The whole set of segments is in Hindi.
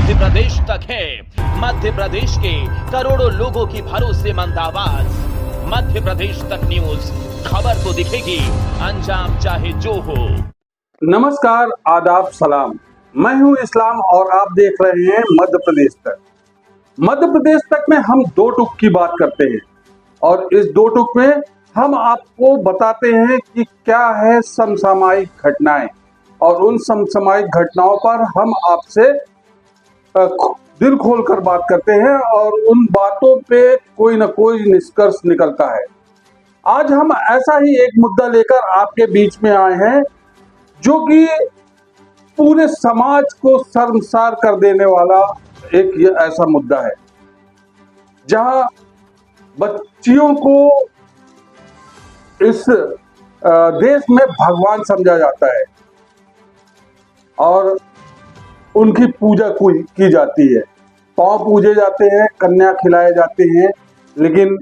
मध्य प्रदेश तक है। मध्य प्रदेश के करोड़ों लोगों की भरोसेमंद आवाज मध्य प्रदेश तक न्यूज। खबर तो दिखेगी, अंजाम चाहे जो हो। नमस्कार, आदाब, सलाम। मैं हूं इस्लाम और आप देख रहे हैं मध्य प्रदेश तक। मध्य प्रदेश तक में हम दो टुक की बात करते हैं और इस दो टुक में हम आपको बताते हैं कि क्या है समसामयिक घटनाएं, और उन समसामयिक घटनाओं पर हम आपसे दिल खोलकर बात करते हैं और उन बातों पे कोई ना कोई निष्कर्ष निकलता है। आज हम ऐसा ही एक मुद्दा लेकर आपके बीच में आए हैं जो कि पूरे समाज को शर्मसार कर देने वाला एक ये ऐसा मुद्दा है जहां बच्चियों को इस देश में भगवान समझा जाता है और उनकी पूजा की जाती है, पांव पूजे जाते हैं, कन्या खिलाए जाते हैं। लेकिन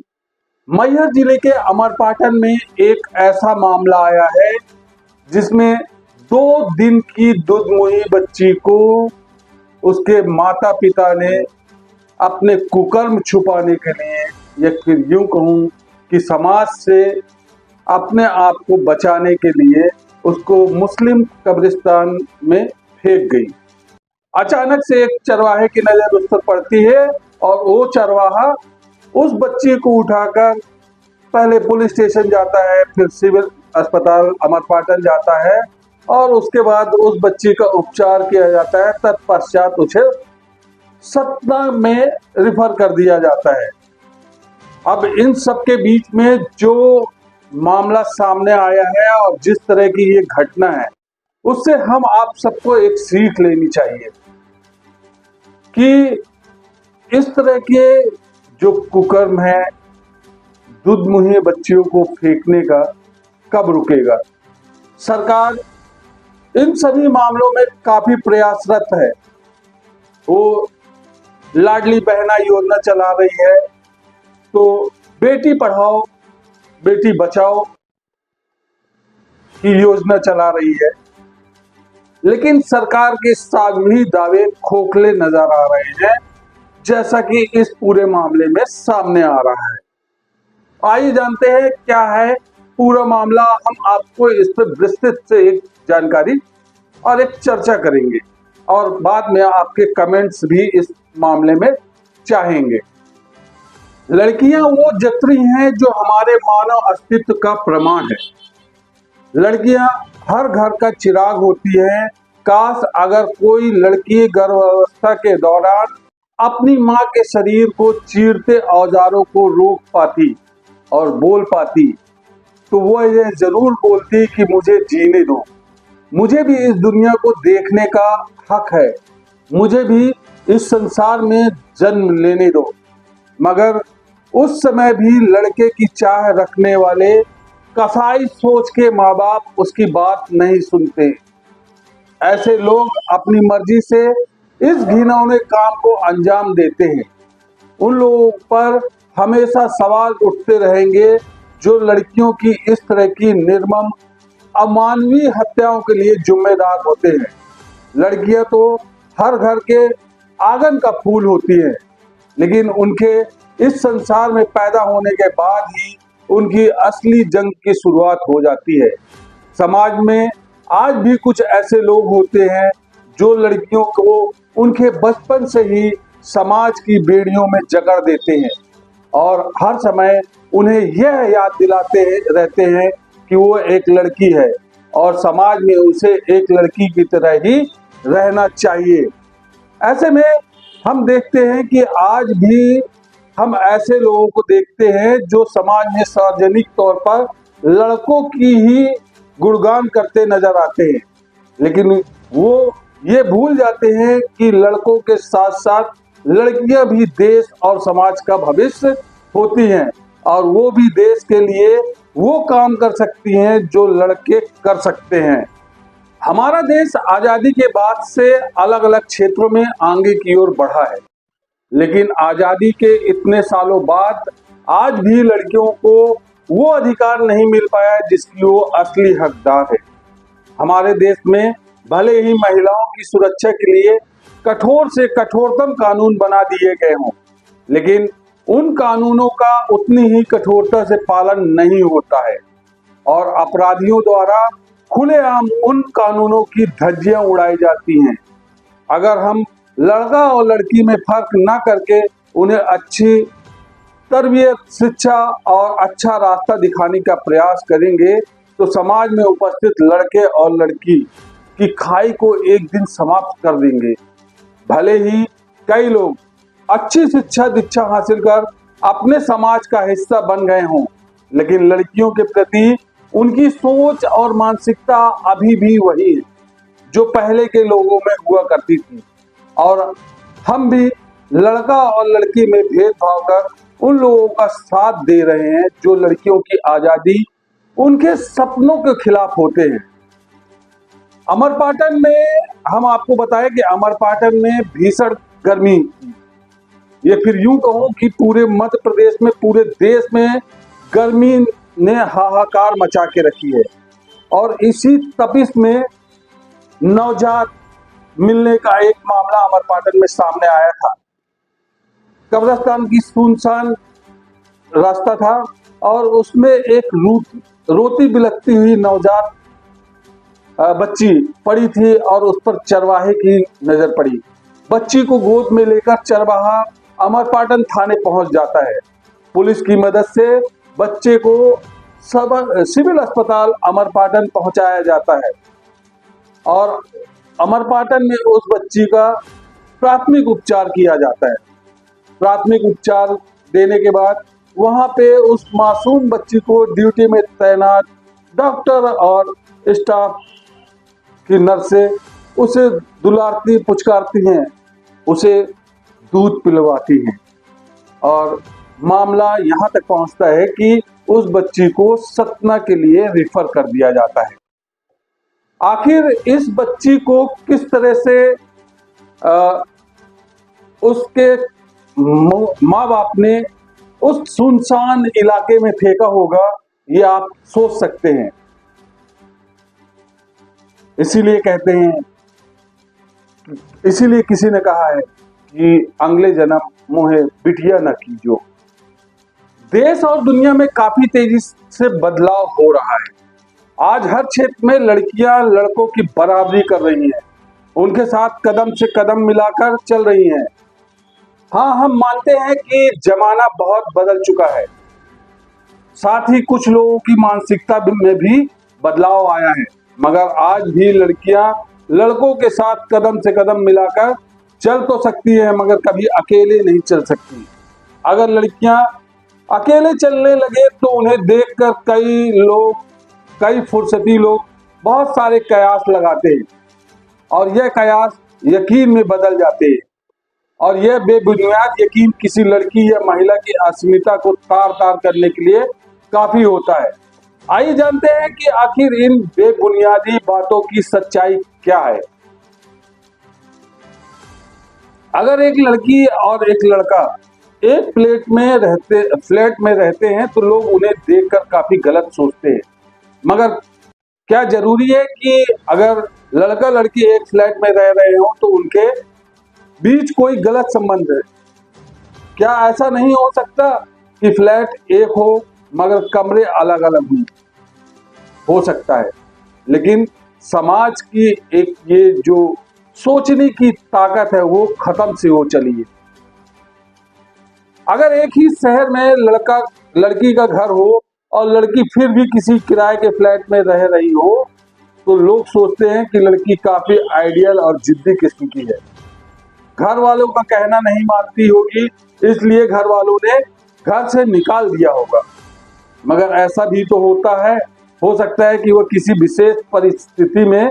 मैहर जिले के अमरपाटन में एक ऐसा मामला आया है जिसमें 2 दिन की दुधमुही बच्ची को उसके माता पिता ने अपने कुकर्म छुपाने के लिए, या फिर यूं कहूं कि समाज से अपने आप को बचाने के लिए उसको मुस्लिम कब्रिस्तान में फेंक गई। अचानक से एक चरवाहे की नजर उस पर पड़ती है और वो चरवाहा उस बच्ची को उठाकर पहले पुलिस स्टेशन जाता है, फिर सिविल अस्पताल अमरपाटन जाता है और उसके बाद उस बच्ची का उपचार किया जाता है। तत्पश्चात उसे सतना में रिफर कर दिया जाता है। अब इन सब के बीच में जो मामला सामने आया है और जिस तरह की ये घटना है, उससे हम आप सबको एक सीख लेनी चाहिए कि इस तरह के जो कुकर्म है, दुधमुहे बच्चियों को फेंकने का, कब रुकेगा। सरकार इन सभी मामलों में काफी प्रयासरत है। वो लाडली बहना योजना चला रही है, तो बेटी पढ़ाओ बेटी बचाओ की योजना चला रही है। लेकिन सरकार के सभी दावे खोखले नजर आ रहे हैं, जैसा कि इस पूरे मामले में सामने आ रहा है। आइए जानते हैं क्या है पूरा मामला। हम आपको इस पर विस्तृत से एक जानकारी और एक चर्चा करेंगे और बाद में आपके कमेंट्स भी इस मामले में चाहेंगे। लड़कियां वो जत्री हैं जो हमारे मानव अस्तित्व का प्रमाण है। लड़कियां हर घर का चिराग होती है। काश अगर कोई लड़की गर्भावस्था के दौरान अपनी मां के शरीर को चीरते औजारों को रोक पाती और बोल पाती, तो वो ये जरूर बोलती कि मुझे जीने दो, मुझे भी इस दुनिया को देखने का हक है, मुझे भी इस संसार में जन्म लेने दो। मगर उस समय भी लड़के की चाह रखने वाले कसाई सोच के माँ बाप उसकी बात नहीं सुनते। ऐसे लोग अपनी मर्जी से इस घिनौने काम को अंजाम देते हैं। उन लोगों पर हमेशा सवाल उठते रहेंगे जो लड़कियों की इस तरह की निर्मम अमानवीय हत्याओं के लिए जिम्मेदार होते हैं। लड़कियां तो हर घर के आंगन का फूल होती हैं, लेकिन उनके इस संसार में पैदा होने के बाद ही उनकी असली जंग की शुरुआत हो जाती है। समाज में आज भी कुछ ऐसे लोग होते हैं जो लड़कियों को उनके बचपन से ही समाज की बेड़ियों में जकड़ देते हैं और हर समय उन्हें यह याद दिलाते रहते हैं कि वो एक लड़की है और समाज में उसे एक लड़की की तरह ही रहना चाहिए। ऐसे में हम देखते हैं कि आज भी हम ऐसे लोगों को देखते हैं जो समाज में सार्वजनिक तौर पर लड़कों की ही गुणगान करते नजर आते हैं, लेकिन वो ये भूल जाते हैं कि लड़कों के साथ साथ लड़कियां भी देश और समाज का भविष्य होती हैं और वो भी देश के लिए वो काम कर सकती हैं जो लड़के कर सकते हैं। हमारा देश आजादी के बाद से अलग अलग क्षेत्रों में आगे की ओर बढ़ा है, लेकिन आजादी के इतने सालों बाद आज भी लड़कियों को वो अधिकार नहीं मिल पाया जिसकी वो असली हकदार है। हमारे देश में भले ही महिलाओं की सुरक्षा के लिए कठोर से कठोरतम कानून बना दिए गए हों, लेकिन उन कानूनों का उतनी ही कठोरता से पालन नहीं होता है और अपराधियों द्वारा खुलेआम उन कानूनों की धज्जियां उड़ाई जाती हैं। अगर हम लड़का और लड़की में फर्क न करके उन्हें अच्छी तरबियत, शिक्षा और अच्छा रास्ता दिखाने का प्रयास करेंगे तो समाज में उपस्थित लड़के और लड़की की खाई को एक दिन समाप्त कर देंगे। भले ही कई लोग अच्छी शिक्षा दीक्षा हासिल कर अपने समाज का हिस्सा बन गए हों, लेकिन लड़कियों के प्रति उनकी सोच और मानसिकता अभी भी वही है जो पहले के लोगों में हुआ करती थी। और हम भी लड़का और लड़की में भेदभाव कर उन लोगों का साथ दे रहे हैं जो लड़कियों की आजादी, उनके सपनों के खिलाफ होते हैं। अमरपाटन में हम आपको बताएं कि अमरपाटन में भीषण गर्मी, ये फिर यूं कहूं कि पूरे मध्य प्रदेश में, पूरे देश में गर्मी ने हाहाकार मचा के रखी है। और इसी तपिश में नवजात मिलने का एक मामला अमरपाटन में सामने आया था। कब्रिस्तान की सुनसान रास्ता था और उसमें एक रोती बिलखती हुई नवजात बच्ची पड़ी थी और उस पर चरवाहे की नजर पड़ी। बच्ची को गोद में लेकर चरवाहा अमरपाटन थाने पहुंच जाता है। पुलिस की मदद से बच्चे को सिविल अस्पताल अमरपाटन पहुंचाया जाता है और अमरपाटन में उस बच्ची का प्राथमिक उपचार किया जाता है। प्राथमिक उपचार देने के बाद वहां पे उस मासूम बच्ची को ड्यूटी में तैनात डॉक्टर और स्टाफ की नर्सें उसे दुलारती पुचकारती हैं, उसे दूध पिलवाती हैं और मामला यहाँ तक पहुँचता है कि उस बच्ची को सतना के लिए रिफर कर दिया जाता है। आखिर इस बच्ची को किस तरह से उसके माँ बाप ने उस सुनसान इलाके में फेंका होगा, ये आप सोच सकते हैं। इसीलिए कहते हैं, इसीलिए किसी ने कहा है कि अगले जन्म मोहे बिटिया न कीजो। देश और दुनिया में काफी तेजी से बदलाव हो रहा है। आज हर क्षेत्र में लड़कियां लड़कों की बराबरी कर रही हैं, उनके साथ कदम से कदम मिलाकर चल रही हैं। हाँ, हम मानते हैं कि जमाना बहुत बदल चुका है, साथ ही कुछ लोगों की मानसिकता में भी बदलाव आया है, मगर आज भी लड़कियां लड़कों के साथ कदम से कदम मिलाकर चल तो सकती है, मगर कभी अकेले नहीं चल सकती। अगर लड़कियां अकेले चलने लगे तो उन्हें देखकर कई फुर्सती लोग बहुत सारे कयास लगाते हैं और यह कयास यकीन में बदल जाते हैं और यह बेबुनियाद यकीन किसी लड़की या महिला की अस्मिता को तार तार करने के लिए काफी होता है। आइए जानते हैं कि आखिर इन बेबुनियादी बातों की सच्चाई क्या है। अगर एक लड़की और एक लड़का एक फ्लैट में रहते हैं तो लोग उन्हें देखकर काफी गलत सोचते हैं, मगर क्या जरूरी है कि अगर लड़का लड़की एक फ्लैट में रह रहे हो तो उनके बीच कोई गलत संबंध है? क्या ऐसा नहीं हो सकता कि फ्लैट एक हो मगर कमरे अलग अलग हो सकता है, लेकिन समाज की एक ये जो सोचने की ताकत है वो खत्म से हो चली है। अगर एक ही शहर में लड़की का घर हो और लड़की फिर भी किसी किराए के फ्लैट में रह रही हो तो लोग सोचते हैं कि लड़की काफी आइडियल और जिद्दी किस्म की है। घर वालों का कहना नहीं मानती होगी, इसलिए घर वालों ने घर से निकाल दिया होगा। मगर ऐसा भी तो होता है, हो सकता है कि वह किसी विशेष परिस्थिति में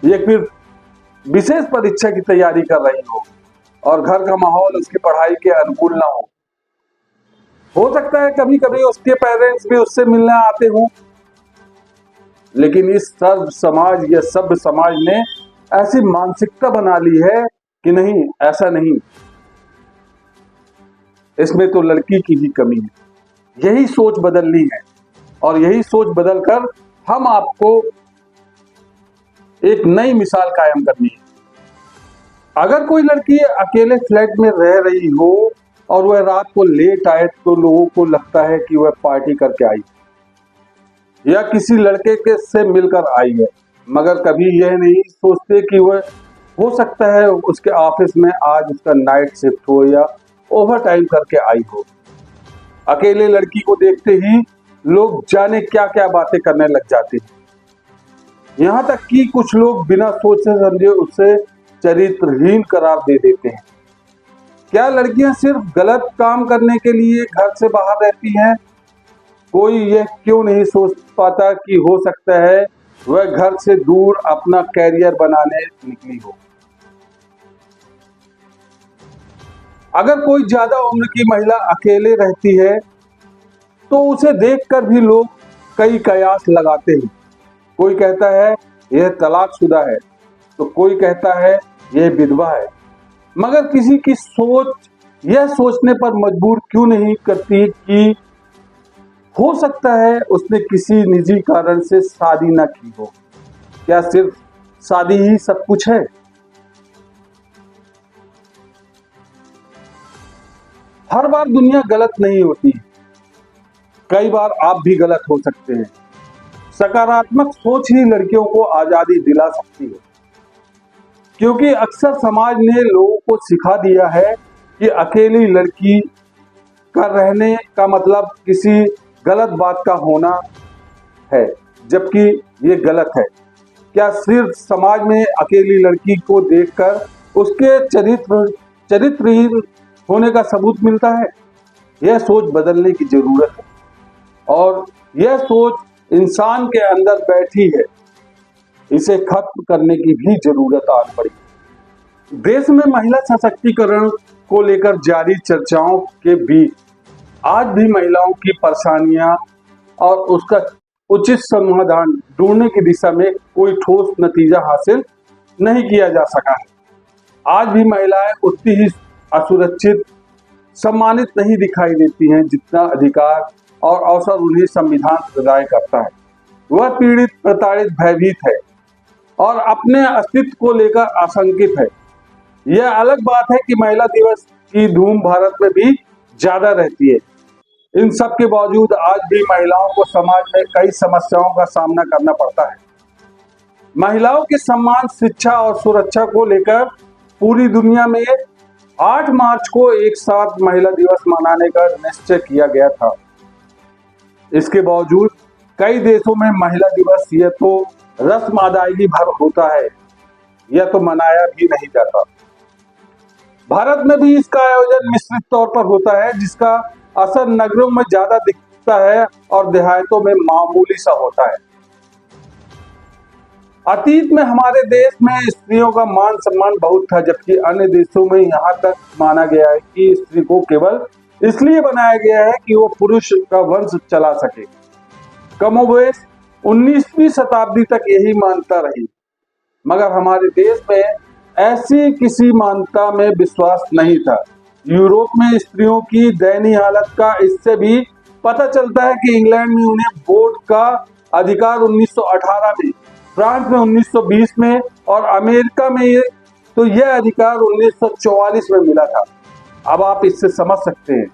या फिर विशेष परीक्षा की तैयारी कर रही हो और घर का माहौल उसकी पढ़ाई के अनुकूल ना हो सकता है कभी कभी उसके पेरेंट्स भी उससे मिलने आते हों, लेकिन इस सर्व समाज या सभ्य समाज ने ऐसी मानसिकता बना ली है कि नहीं, ऐसा नहीं, इसमें तो लड़की की ही कमी है। यही सोच बदलनी है और यही सोच बदलकर हम आपको एक नई मिसाल कायम करनी है। अगर कोई लड़की अकेले फ्लैट में रह रही हो और वह रात को लेट आए तो लोगों को लगता है कि वह पार्टी करके आई या किसी लड़के के से मिलकर आई है, मगर कभी यह नहीं सोचते कि वह हो सकता है उसके ऑफिस में आज उसका नाइट शिफ्ट हो या ओवर टाइम करके आई हो। अकेले लड़की को देखते ही लोग जाने क्या क्या बातें करने लग जाते हैं। यहाँ तक कि कुछ लोग बिना सोचे समझे उसे चरित्रहीन करार दे देते हैं। क्या लड़कियां सिर्फ गलत काम करने के लिए घर से बाहर रहती हैं? कोई यह क्यों नहीं सोच पाता कि हो सकता है वह घर से दूर अपना कैरियर बनाने निकली हो। अगर कोई ज्यादा उम्र की महिला अकेले रहती है तो उसे देखकर भी लोग कई कयास लगाते हैं। कोई कहता है यह तलाकशुदा है, तो कोई कहता है यह विधवा है, मगर किसी की सोच यह सोचने पर मजबूर क्यों नहीं करती कि हो सकता है उसने किसी निजी कारण से शादी न की हो। क्या सिर्फ शादी ही सब कुछ है? हर बार दुनिया गलत नहीं होती, कई बार आप भी गलत हो सकते हैं। सकारात्मक सोच ही लड़कियों को आजादी दिला सकती है, क्योंकि अक्सर समाज ने लोगों को सिखा दिया है कि अकेली लड़की का रहने का मतलब किसी गलत बात का होना है, जबकि ये गलत है। क्या सिर्फ समाज में अकेली लड़की को देखकर उसके चरित्रहीन होने का सबूत मिलता है? यह सोच बदलने की जरूरत है, और यह सोच इंसान के अंदर बैठी है, इसे खत्म करने की भी जरूरत आ पड़ी। देश में महिला सशक्तिकरण को लेकर जारी चर्चाओं के बीच आज भी महिलाओं की परेशानियां और उसका उचित समाधान ढूंढने की दिशा में कोई ठोस नतीजा हासिल नहीं किया जा सका है। आज भी महिलाएं उतनी ही असुरक्षित, सम्मानित नहीं दिखाई देती हैं जितना अधिकार और अवसर उन्हें संविधान प्रदान करता है। वह पीड़ित, प्रताड़ित, भयभीत है और अपने अस्तित्व को लेकर आशंकित है। यह अलग बात है कि महिला दिवस की धूम भारत में भी ज्यादा रहती है। इन सब के बावजूद आज भी महिलाओं को समाज में कई समस्याओं का सामना करना पड़ता है। महिलाओं के सम्मान, शिक्षा और सुरक्षा को लेकर पूरी दुनिया में 8 मार्च को एक साथ महिला दिवस मनाने का निश्चय किया गया था। इसके बावजूद कई देशों में महिला दिवस यह तो रस्म अदायगी भर होता है, यह तो मनाया भी नहीं जाता। भारत में भी इसका आयोजन मिश्रित तौर पर होता है, जिसका असर नगरों में ज्यादा दिखता है और देहातों में मामूली सा होता है। अतीत में हमारे देश में स्त्रियों का मान सम्मान बहुत था, जबकि अन्य देशों में यहाँ तक माना गया है कि स्त्री को केवल इसलिए बनाया गया है कि वो पुरुष का वंश चला सके। कमोबेश 19वीं शताब्दी तक यही मान्यता रही, मगर हमारे देश में ऐसी किसी मान्यता में विश्वास नहीं था। यूरोप में स्त्रियों की दयनीय हालत का इससे भी पता चलता है कि इंग्लैंड में उन्हें वोट का अधिकार 1918 में, फ्रांस में 1920 में और अमेरिका में यह अधिकार 1944 में मिला था। अब आप इससे समझ सकते हैं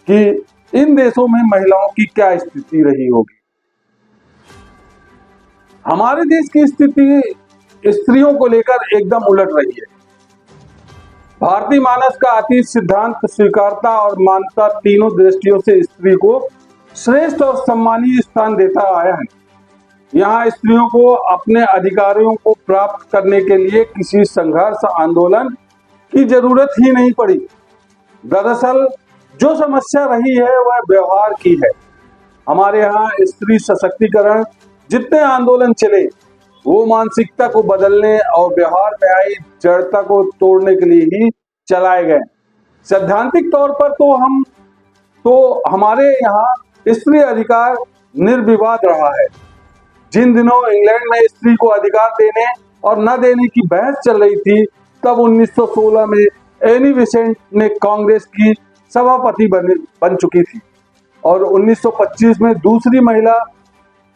कि इन देशों में महिलाओं की क्या स्थिति रही होगी। हमारे देश की स्थिति स्त्रियों को लेकर एकदम उलट रही है। भारतीय मानस का अतीत सिद्धांत स्वीकारता और मानता तीनों दृष्टियों से स्त्री को श्रेष्ठ और सम्मानीय स्थान देता आया है। यहाँ स्त्रियों को अपने अधिकारों को प्राप्त करने के लिए किसी संघर्ष आंदोलन की जरूरत ही नहीं पड़ी। दरअसल जो समस्या रही है वह व्यवहार की है। हमारे यहाँ स्त्री सशक्तिकरण जितने आंदोलन चले वो मानसिकता को बदलने और व्यवहार में आई जड़ता को तोड़ने के लिए ही चलाए गए। सैद्धांतिक तौर पर तो हमारे यहाँ स्त्री अधिकार निर्विवाद रहा है। जिन दिनों इंग्लैंड में स्त्री को अधिकार देने और न देने की बहस चल रही थी, तब 1916 में एनी बेसेंट ने कांग्रेस की सभापति बन चुकी थी और 1925 में दूसरी महिला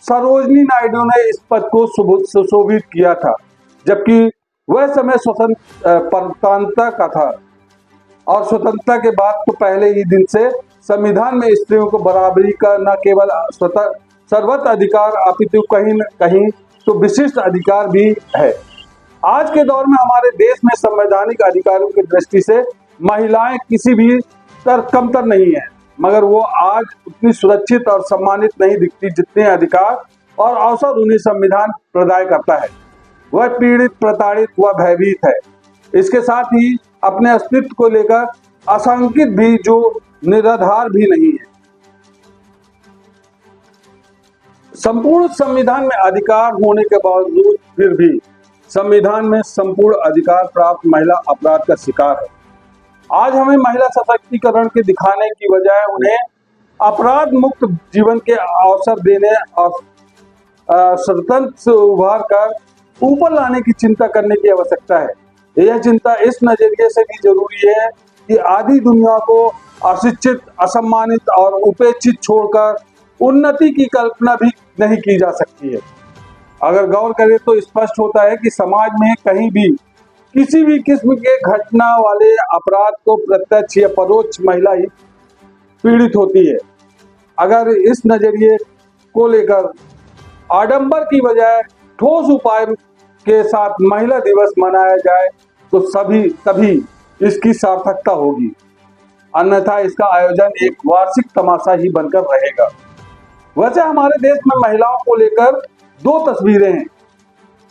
सरोजनी नायडू ने इस पद को सुशोभित किया था, जबकि वह समय स्वतंत्रता का था और स्वतंत्रता के बाद तो पहले ही दिन से संविधान में स्त्रियों को बराबरी का न केवल सर्वत्र अधिकार अपितु कहीं न कहीं तो विशिष्ट अधिकार भी है। आज के दौर में हमारे देश में संवैधानिक अधिकारों की दृष्टि से महिलाएं किसी भी कमतर नहीं है, मगर वो आज उतनी सुरक्षित और सम्मानित नहीं दिखती जितने अधिकार और अवसर उन्हें संविधान प्रदान करता है। वह पीड़ित, प्रताड़ित व भयभीत है। इसके साथ ही अपने अस्तित्व को लेकर आशंकित भी, जो निराधार भी नहीं है। संपूर्ण संविधान में अधिकार होने के बावजूद फिर भी संविधान में संपूर्ण अधिकार प्राप्त महिला अपराध का शिकार है। आज हमें महिला सशक्तिकरण के दिखाने की बजाय उन्हें अपराध मुक्त जीवन के अवसर देने और स्वतंत्र से उभार कर ऊपर लाने की चिंता करने की आवश्यकता है। यह चिंता इस नजरिए से भी जरूरी है कि आधी दुनिया को अशिक्षित, असम्मानित और उपेक्षित छोड़कर उन्नति की कल्पना भी नहीं की जा सकती है। अगर गौर करें तो स्पष्ट होता है कि समाज में कहीं भी किसी भी किस्म के घटना वाले अपराध को प्रत्यक्ष या परोक्ष महिला ही पीड़ित होती है। अगर इस नजरिए को लेकर आडंबर की बजाय ठोस उपाय के साथ महिला दिवस मनाया जाए तो तभी इसकी सार्थकता होगी, अन्यथा इसका आयोजन एक वार्षिक तमाशा ही बनकर रहेगा। वैसे हमारे देश में महिलाओं को लेकर दो तस्वीरें हैं,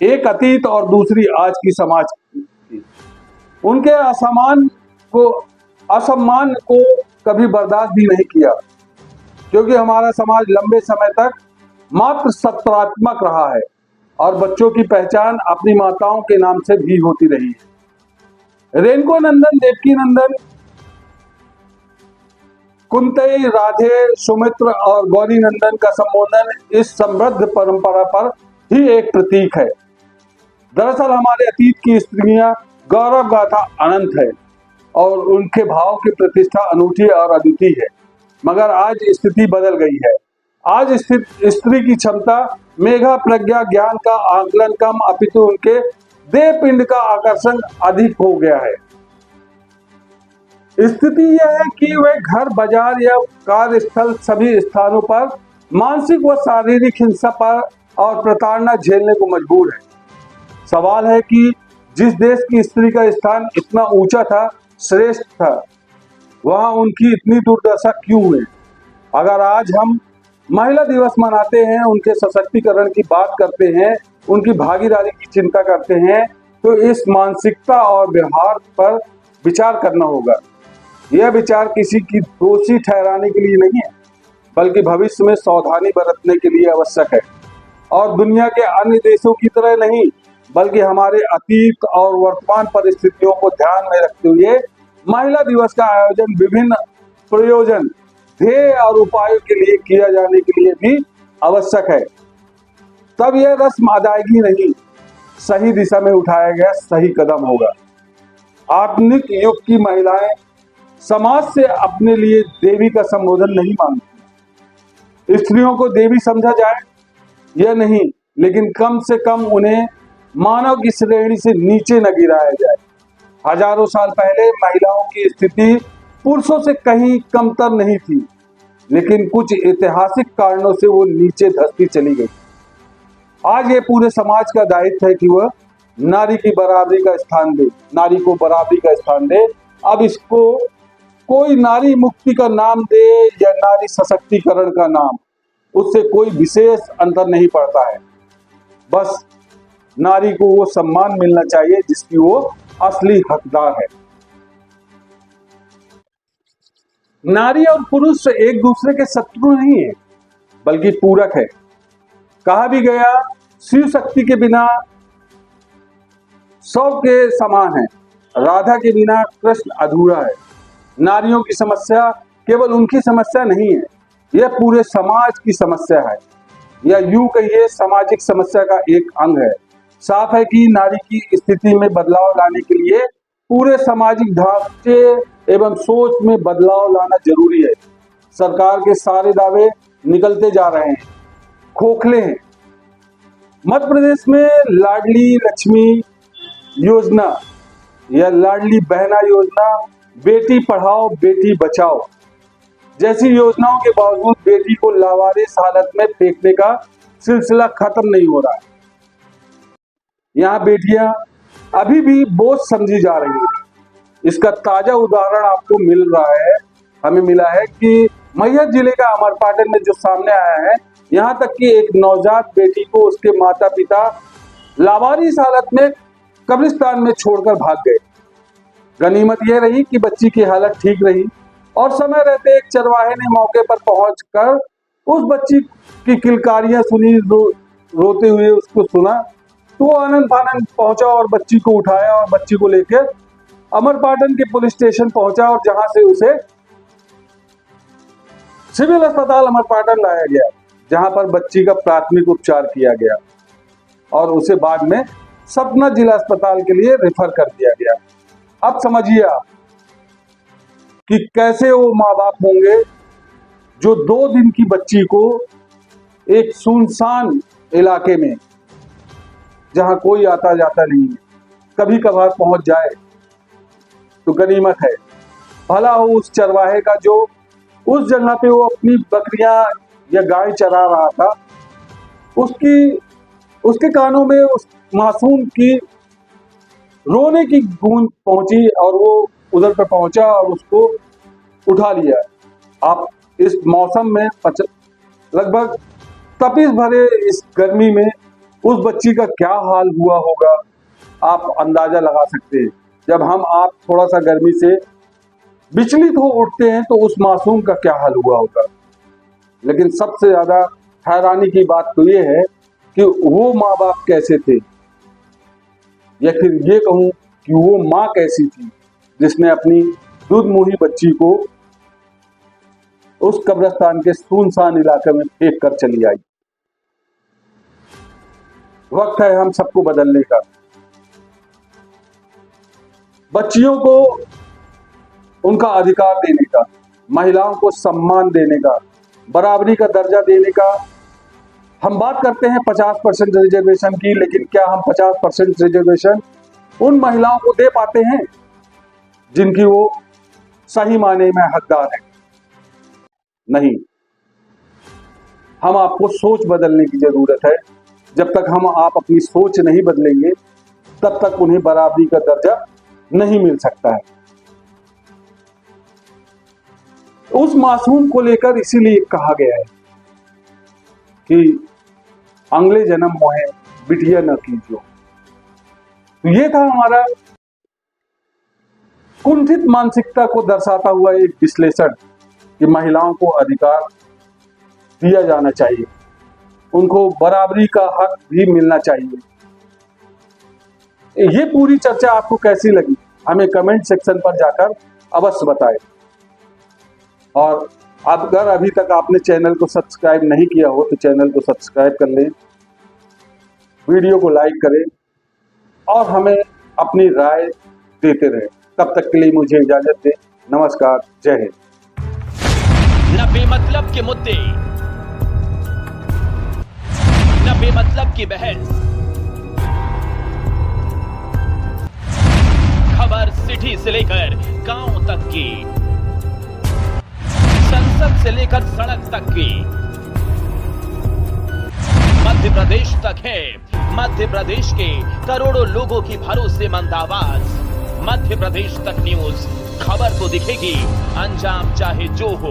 एक अतीत और दूसरी आज की समाज की। उनके असम्मान को कभी बर्दाश्त भी नहीं किया, क्योंकि हमारा समाज लंबे समय तक मात्र सत्रात्मक रहा है और बच्चों की पहचान अपनी माताओं के नाम से भी होती रही है। रेणुका नंदन, देवकी नंदन, कुंती, राधे, सुमित्र और गौरी नंदन का संबोधन इस समृद्ध परंपरा पर ही एक प्रतीक है। दरअसल हमारे अतीत की स्त्रियां गौरव गाथा अनंत है और उनके भाव की प्रतिष्ठा अनूठी और अद्वितीय है, मगर आज स्थिति बदल गई है। आज स्त्री की क्षमता, मेधा, प्रज्ञा, ज्ञान का आकलन कम अपितु उनके देह पिंड का आकर्षण अधिक हो गया है। स्थिति यह है कि वे घर, बाजार या कार्यस्थल सभी स्थानों पर मानसिक व शारीरिक हिंसा पर और प्रताड़ना झेलने को मजबूर है। सवाल है कि जिस देश की स्त्री का स्थान इतना ऊंचा था, श्रेष्ठ था, वहां उनकी इतनी दुर्दशा क्यों हुई? अगर आज हम महिला दिवस मनाते हैं, उनके सशक्तिकरण की बात करते हैं, उनकी भागीदारी की चिंता करते हैं, तो इस मानसिकता और व्यवहार पर विचार करना होगा। यह विचार किसी की दोषी ठहराने के लिए नहीं है, बल्कि भविष्य में सावधानी बरतने के लिए आवश्यक है और दुनिया के अन्य देशों की तरह नहीं, बल्कि हमारे अतीत और वर्तमान परिस्थितियों को ध्यान में रखते हुए महिला दिवस का आयोजन विभिन्न प्रयोजन, ध्येय और उपायों के लिए किया जाने के लिए भी आवश्यक है। तब यह रस्म अदायगी नहीं, सही दिशा में उठाया गया सही कदम होगा। आधुनिक युग की महिलाएं समाज से अपने लिए देवी का संबोधन नहीं मांगती। स्त्रियों को देवी समझा जाए यह नहीं, लेकिन कम से कम उन्हें मानव की श्रेणी से नीचे न गिराया जाए। हजारों साल पहले महिलाओं की स्थिति पुरुषों से कहीं कमतर नहीं थी, लेकिन कुछ ऐतिहासिक कारणों से वो नीचे धंसती चली गई। आज ये पूरे समाज का दायित्व है कि वह नारी की बराबरी का स्थान दे, नारी को बराबरी का स्थान दे। अब इसको कोई नारी मुक्ति का नाम दे या नारी सशक्तिकरण का नाम, उससे कोई विशेष अंतर नहीं पड़ता है। बस नारी को वो सम्मान मिलना चाहिए जिसकी वो असली हकदार है। नारी और पुरुष एक दूसरे के शत्रु नहीं है, बल्कि पूरक है। कहा भी गया, शिव शक्ति के बिना शव के समान है, राधा के बिना कृष्ण अधूरा है। नारियों की समस्या केवल उनकी समस्या नहीं है, यह पूरे समाज की समस्या है, या यूं कहिए सामाजिक समस्या का एक अंग है। साफ है कि नारी की स्थिति में बदलाव लाने के लिए पूरे सामाजिक ढांचे एवं सोच में बदलाव लाना जरूरी है। सरकार के सारे दावे निकलते जा रहे हैं, खोखले हैं। मध्य प्रदेश में लाडली लक्ष्मी योजना या लाडली बहना योजना, बेटी पढ़ाओ बेटी बचाओ जैसी योजनाओं के बावजूद बेटी को लावारिस हालत में फेंकने का सिलसिला खत्म नहीं हो रहा। यहाँ बेटियां अभी भी बोझ समझी जा रही है। इसका ताजा उदाहरण आपको मिल रहा है, हमें मिला है कि मैहर जिले का अमरपाटन में जो सामने आया है, यहाँ तक कि एक नवजात बेटी को उसके माता पिता लावारिस हालत में कब्रिस्तान में छोड़कर भाग गए। गनीमत यह रही कि बच्ची की हालत ठीक रही और समय रहते एक चरवाहे ने मौके पर पहुंचकर उस बच्ची की किलकारियां सुनी, रोते हुए उसको सुना, तो आनंद फानंद पहुंचा और बच्ची को उठाया और बच्ची को लेकर अमरपाटन के पुलिस स्टेशन पहुंचा और जहां से उसे सिविल अस्पताल अमरपाटन लाया गया, जहां पर बच्ची का प्राथमिक उपचार किया गया और उसे बाद में सपना जिला अस्पताल के लिए रेफर कर दिया गया। अब समझिए आप कि कैसे वो माँ बाप होंगे जो 2 दिन की बच्ची को एक सुनसान इलाके में, जहां कोई आता जाता नहीं है, कभी कभार पहुंच जाए तो गनीमत है। भला हो उस चरवाहे का जो उस जगह पे वो अपनी बकरियां या गाय चरा रहा था, उसके कानों में उस मासूम की रोने की गूंज पहुंची और वो उधर पे पहुंचा और उसको उठा लिया। आप इस मौसम में लगभग तपिश भरे इस गर्मी में उस बच्ची का क्या हाल हुआ होगा, आप अंदाजा लगा सकते हैं। जब हम आप थोड़ा सा गर्मी से विचलित हो उठते हैं तो उस मासूम का क्या हाल हुआ होगा। लेकिन सबसे ज्यादा हैरानी की बात तो ये है कि वो माँ बाप कैसे थे, या फिर ये कहूं कि वो माँ कैसी थी जिसने अपनी दूध मुही बच्ची को उस कब्रिस्तान के सुनसान इलाके में फेंक कर चली आई। वक्त है हम सबको बदलने का। बच्चियों को उनका अधिकार देने का, महिलाओं को सम्मान देने का, बराबरी का दर्जा देने का। हम बात करते हैं 50% रिजर्वेशन की, लेकिन क्या हम 50% रिजर्वेशन उन महिलाओं को दे पाते हैं जिनकी वो सही मायने में हकदार है? नहीं। हम आपको सोच बदलने की जरूरत है। जब तक हम आप अपनी सोच नहीं बदलेंगे तब तक उन्हें बराबरी का दर्जा नहीं मिल सकता है। उस मासूम को लेकर इसीलिए कहा गया है कि अगले जन्म मोहे बिटिया न कीजियो। तो ये था हमारा कुंठित मानसिकता को दर्शाता हुआ एक विश्लेषण कि महिलाओं को अधिकार दिया जाना चाहिए, उनको बराबरी का हक भी मिलना चाहिए। ये पूरी चर्चा आपको कैसी लगी हमें कमेंट सेक्शन पर जाकर अवश्य बताएं। और अगर अभी तक आपने चैनल को सब्सक्राइब नहीं किया हो तो चैनल को सब्सक्राइब कर लें, वीडियो को लाइक करें और हमें अपनी राय देते रहें। तब तक के लिए मुझे इजाजत दें। नमस्कार, जय हिंद। न बेमतलब के मुद्दे, न बेमतलब की बहस, खबर सिटी से लेकर गांव तक की, संसद से लेकर सड़क तक की, मध्य प्रदेश तक है। मध्य प्रदेश के करोड़ों लोगों की भरोसेमंद आवाज मध्य प्रदेश तक न्यूज। खबर तो दिखेगी, अंजाम चाहे जो हो।